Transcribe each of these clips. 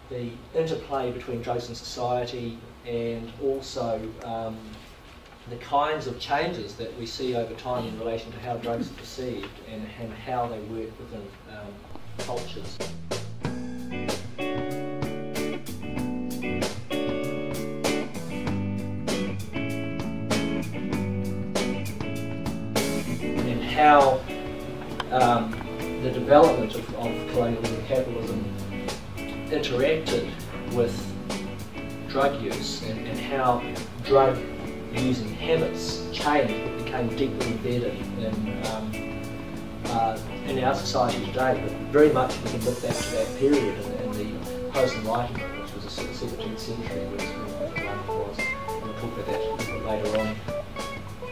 the interplay between drugs and society, and also the kinds of changes that we see over time in relation to how drugs are perceived and how they work within cultures. And how the development of colonial capitalism interacted with drug use, and how drug using habits changed, but became deeply embedded in our society today. But very much we can look back to that period in the post-Enlightenment, which was the 17th century, where London was, and we'll talk about that a little bit later on,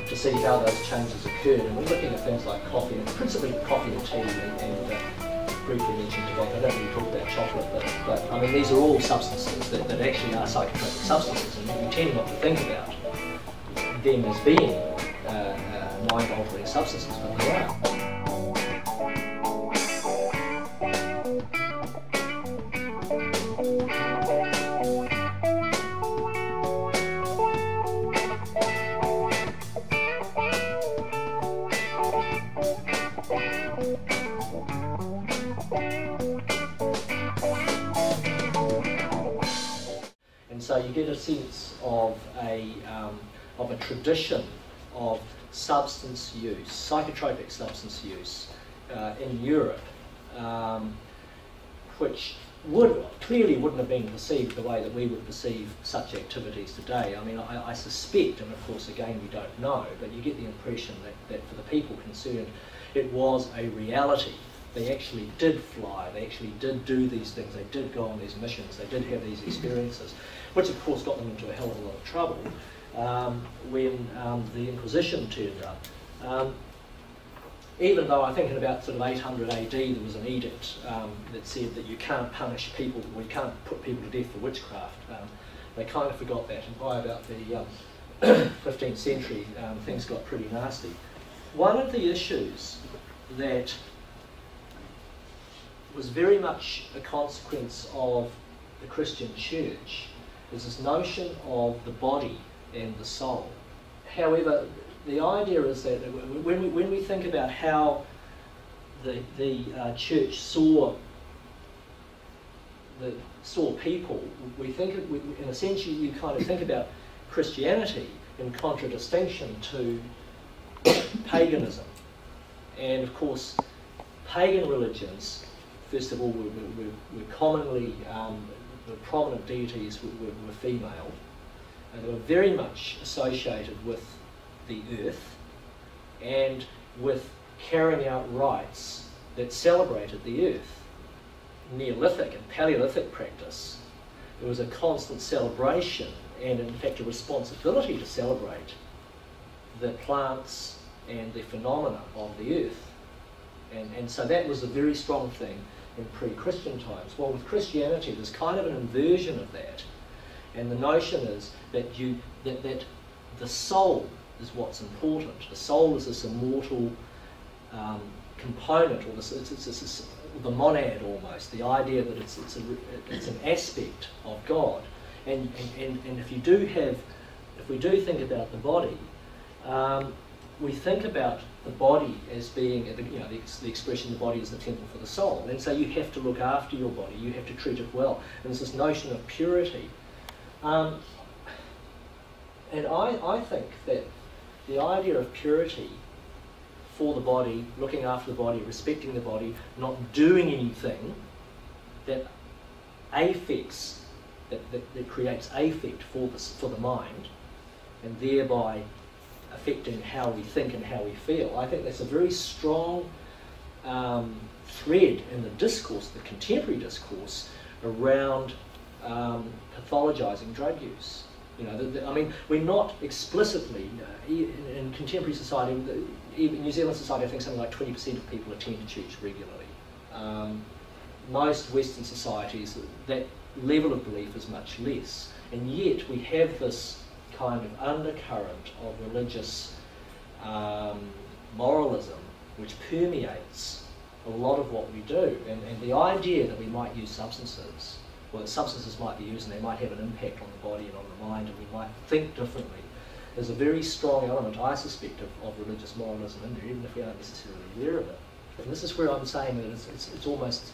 to see how those changes occurred. And we're looking at things like coffee, and principally coffee and tea, and briefly mentioned tobacco. I don't really talk about chocolate, but I mean, these are all substances that actually are psychotropic substances, and we tend not to think about them as being mind-altering substances, but they are. And so you get a sense of a tradition of substance use, psychotropic substance use in Europe, which clearly wouldn't have been perceived the way that we would perceive such activities today. I mean, I suspect, and of course again we don't know, but you get the impression that for the people concerned it was a reality. They actually did fly, they actually did do these things, they did go on these missions, they did have these experiences, which of course got them into a hell of a lot of trouble when the Inquisition turned up. Even though I think in about sort of 800 AD there was an edict that said that you can't punish people, or you can't put people to death for witchcraft. They kind of forgot that, and by about the 15th century things got pretty nasty. One of the issues that was very much a consequence of the Christian church is this notion of the body and the soul. However, the idea is that when we think about how the church saw people, we think, in a sense, you kind of think about Christianity in contradistinction to paganism. And of course, pagan religions, first of all, were commonly, the prominent deities were female, and they were very much associated with the earth and with carrying out rites that celebrated the earth. Neolithic and Paleolithic practice, there was a constant celebration and in fact a responsibility to celebrate the plants and the phenomena of the earth. And so that was a very strong thing in pre-Christian times. Well, with Christianity there's kind of an inversion of that, and the notion is that that the soul is what's important. The soul is this immortal component, or it's the monad almost, the idea that it's an aspect of God. And if we do think about the body, we think about the body as being, the expression the body is the temple for the soul. And so you have to look after your body, you have to treat it well. And there's this notion of purity. And I think that the idea of purity for the body, looking after the body, respecting the body, not doing anything that affects, that creates affect for the mind, and thereby affecting how we think and how we feel. I think that's a very strong thread in the discourse, the contemporary discourse, around pathologizing drug use. I mean, we're not explicitly, in contemporary society, even New Zealand society, I think something like 20% of people attend church regularly. Most Western societies, that level of belief is much less. And yet we have this kind of undercurrent of religious moralism which permeates a lot of what we do. And the idea that we might use substances, well, substances might be used and they might have an impact on the body and on the mind, and we might think differently. There's a very strong element, I suspect, of religious moralism in there, even if we aren't necessarily aware of it. And this is where I'm saying that it's almost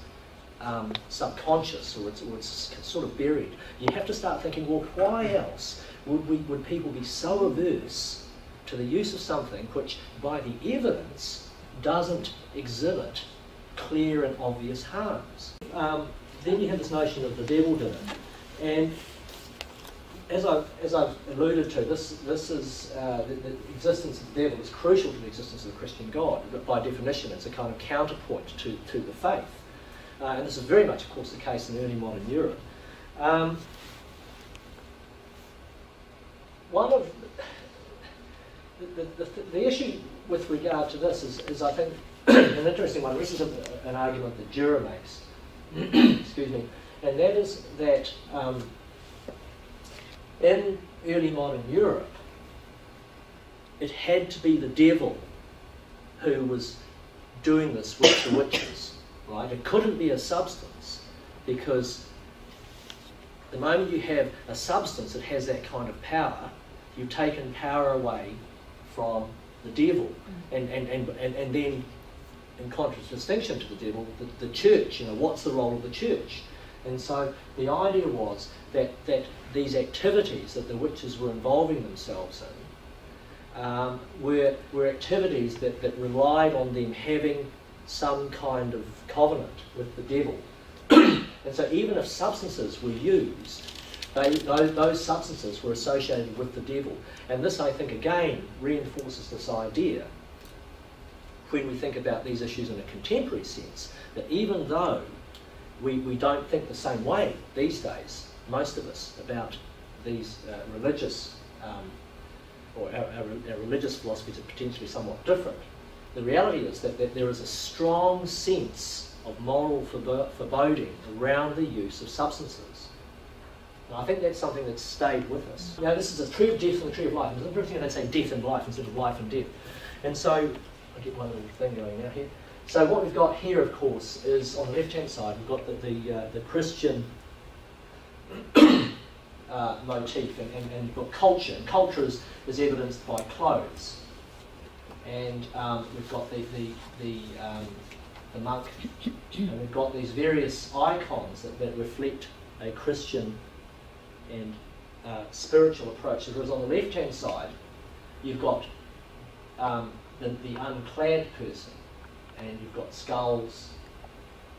subconscious, or it's sort of buried. You have to start thinking, well, why else would people be so averse to the use of something which, by the evidence, doesn't exhibit clear and obvious harms? Then you have this notion of the devil did it, and as I've alluded to, this is the existence of the devil is crucial to the existence of the Christian God. But by definition, it's a kind of counterpoint to the faith, and this is very much, of course, the case in early modern Europe. One of the issue with regard to this is I think, an interesting one. This is an argument that Dürer makes. Excuse me, and that is that in early modern Europe, it had to be the devil who was doing this with the witches, right? It couldn't be a substance, because the moment you have a substance that has that kind of power, you've taken power away from the devil, and then, in contradistinction to the devil, the church, what's the role of the church? And so the idea was that these activities that the witches were involving themselves in were activities that relied on them having some kind of covenant with the devil. And so even if substances were used, those substances were associated with the devil. And this, I think, again reinforces this idea, when we think about these issues in a contemporary sense, that even though we don't think the same way these days, most of us, about these religious, or our religious philosophies are potentially somewhat different, the reality is that there is a strong sense of moral foreboding around the use of substances. And I think that's something that's stayed with us. This is a tree of death and the tree of life. It's interesting they say death and life instead of life and death. And so, I'll get one little thing going now here. So what we've got here, of course, is on the left-hand side, we've got the Christian motif, and you've got culture. And culture is evidenced by clothes. And we've got the monk, and we've got these various icons that reflect a Christian and spiritual approach. Whereas on the left-hand side, you've got the unclad person, and you've got skulls,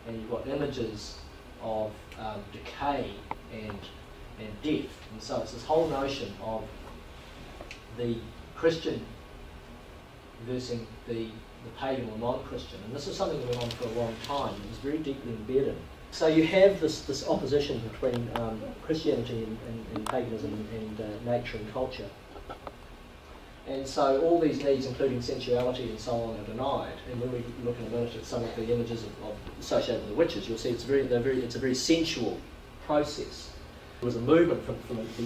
and you've got images of decay and death. And so it's this whole notion of the Christian versus the pagan or non-Christian. And this is something that went on for a long time. It was very deeply embedded. So you have this opposition between Christianity and paganism and nature and culture. And so all these needs, including sensuality and so on, are denied. And when we look in a minute at some of the images associated with the witches, you'll see it's a very sensual process. There was a movement from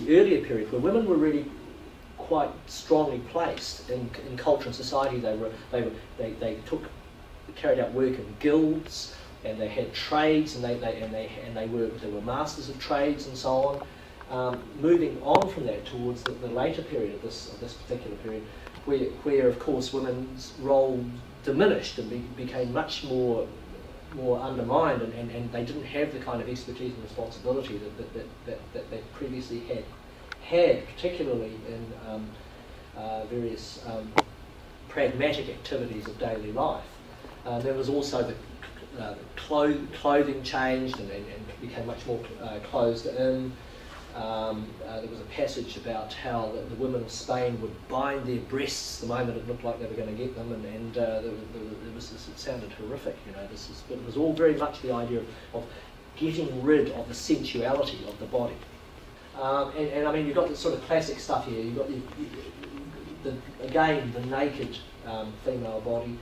the earlier period where women were really quite strongly placed in culture and society. They carried out work in guilds, and they had trades, and they were masters of trades and so on. Moving on from that towards the later period of this particular period, where of course women's role diminished and became much more undermined, and they didn't have the kind of expertise and responsibility that they previously had, particularly in various pragmatic activities of daily life. There was also the clothing changed and became much more closed in. There was a passage about how the women of Spain would bind their breasts the moment it looked like they were going to get them, and there was this, it sounded horrific, but it was all very much the idea of getting rid of the sensuality of the body. And I mean, you've got this sort of classic stuff here. You've got again the naked female body.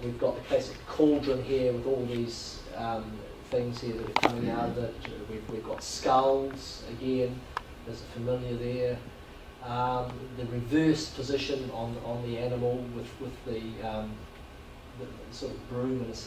We've got the classic cauldron here with all these things here that are coming out of it. We've got skulls again. There's a familiar there. The reverse position on the animal with the sort of broom in a sense.